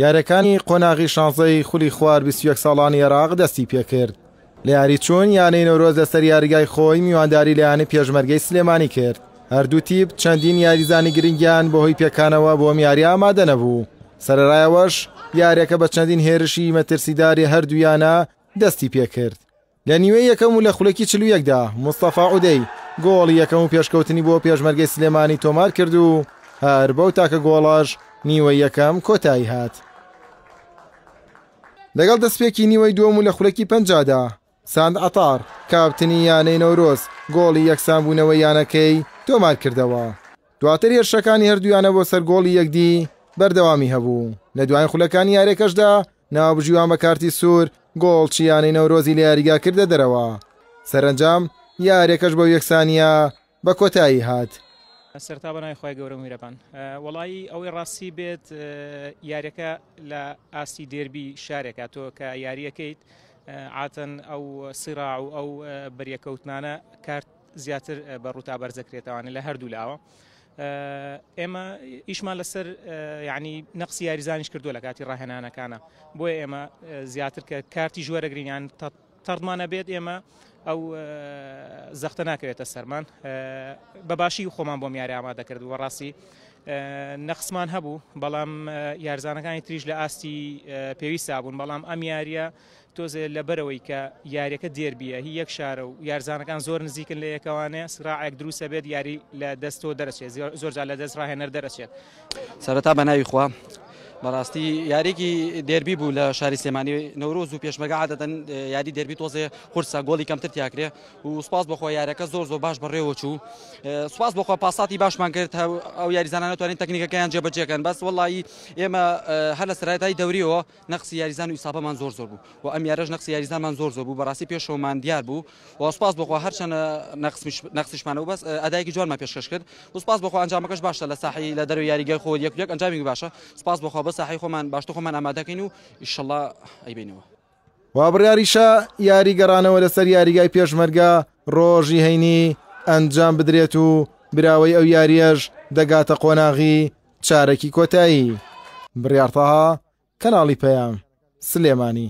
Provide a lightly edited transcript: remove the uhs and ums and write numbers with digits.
یاریەکانی قۆناغی شانزەی خولی خوار 21 ساڵانی عێراق دەستی پێکرد. لە یاریچوون یانەی نەورۆز لەسەر یاریگای خۆی میوانداری لەیانەی پێشمەرگەی سلێمانی کرد. هەردوو تیپ چەندین یاریزانی گرنگیان بۆ هۆی پێکانەوە بۆ یاری ئامادە نەبوو. سەرەڕایەوەش یاریەکە بە چەندین هێرشی مەترسیداری هەردوویانە دەستی پێکرد. لە نیوەی یەکەم و لە خولەکی 41دا مستەفا عودەی گۆڵی یەکەم و پێشکەوتنی بۆ پێشمەرگەی سلێمانی تۆمار کرد و هەر بەو تاکە گۆڵەش نیوەی یەکەم کۆتایی هات. لەگەڵ دەستپێکی نیوەی دووەم و لە خولەکی 50دا ساند عەتار کاپتنی یانەی نەورۆز گۆڵی یەکسانبوونەوەی یانەکەی تۆمار کردەوە. دواتر هێرشەکانی هەردوویانە بۆ سەر گۆڵی یەکدی بەردەوامی هەبوو. لە دوایین خولەکانی یاریەکەشدا ناوبژیوان بە کارتی سوور گۆڵچی یانەی نەورۆزی لە یاریگا کردە دەرەوە. سەرنجام یاریەکەش بەو یەکسانیە بە کۆتایی هات. سەرتا بەناوی خۆی گەورە میرەبان وەڵی ئەوەی ڕاستی بێت یاریەکە لە ئاستی دێربی شارێکە تۆ کە یاریەکەیت عاتەن ئەو سیراع و ئەو بەریەکەوتنانە کارت زیاتر بە ڕووتا بەرزەکرێتەوانە لە هەردوو لاوە. ئێمە ئیشمان لەسەر یعنی نەقسی یاریزانیش کردووە لە کاتی ڕاهێنانەکانە بۆیە ئێمە زیاتر کە کارتی ژوەرەگرینیان تەڕمانە بێت ئێمە ئەو زەختە ناکەوێتە سەرمان بەباشی خۆمان بۆ یاری ئامادە کردووە. ڕاستی نەقسمان هەبوو بەڵام یارزانەکانی تریش لە ئاستی پێویستە بوون بەڵام ئەم یاریە تۆزێ لەبەرەوەی کە یاریەکە دێربیە هی یەک شارە و یارزانەکان زۆر نزیکن لە یەکەوانەیە سراعێک دروستە بێت یاری لە دەستەوە دەرەچێت زۆرجار لە دەست ڕاهێنەر دەرەچێت. سەرەتا بەناوی خوا بەڕاستی یاریێکی دێربی بوو لە شاری سلێمانی نەورۆز و پێشمەرگە عادەتەن یاری دێربی تۆزێ قورسە گۆڵی کەمتر تیاکرێ و سوپاس بەخۆ یاریەکە زۆر باش بەڕێوە چوو. سوپاس بەخۆ پاساتی باشمان کرد ئەو یاریزانان نەتوانین تەکنیکەکەیان جێبەجێکەن بەس وەڵی ئێمە هەر لە سەرەتای دەوریەوە نەقسی یاریزان و ئیسابەمان زۆر بوو و ئەم یاریش نەقسی یاریزانمان زۆر بوو بەڕاستی پێشەوەمان دیار بوو و سوپاس بەخۆ هەرچەندە نەقسیشمانە و بەس ئەدایەکی جوانمان پێشکەش کرد و سوپاس بەخۆ ئەنجامەکەش باشە لە ساحی لە دەروی یاریگای خۆ یەک ئەنجامی باشە. سوپاس بەخۆ بە ساحی خۆمان باش خۆمان ئامادەکەین و ئینشەڵڵا ئەیبینەوە. وابڕیاریشە یاری گەڕانەوە لەسەر یاریگای پێشمەرگە ڕۆژی هەینی ئەنجام بدرێت و براوەی ئەو یاریەش دەگاتە قۆناغی چارەکی کۆتایی. بڕیارتەها کەناڵی پەیام سلێمانی.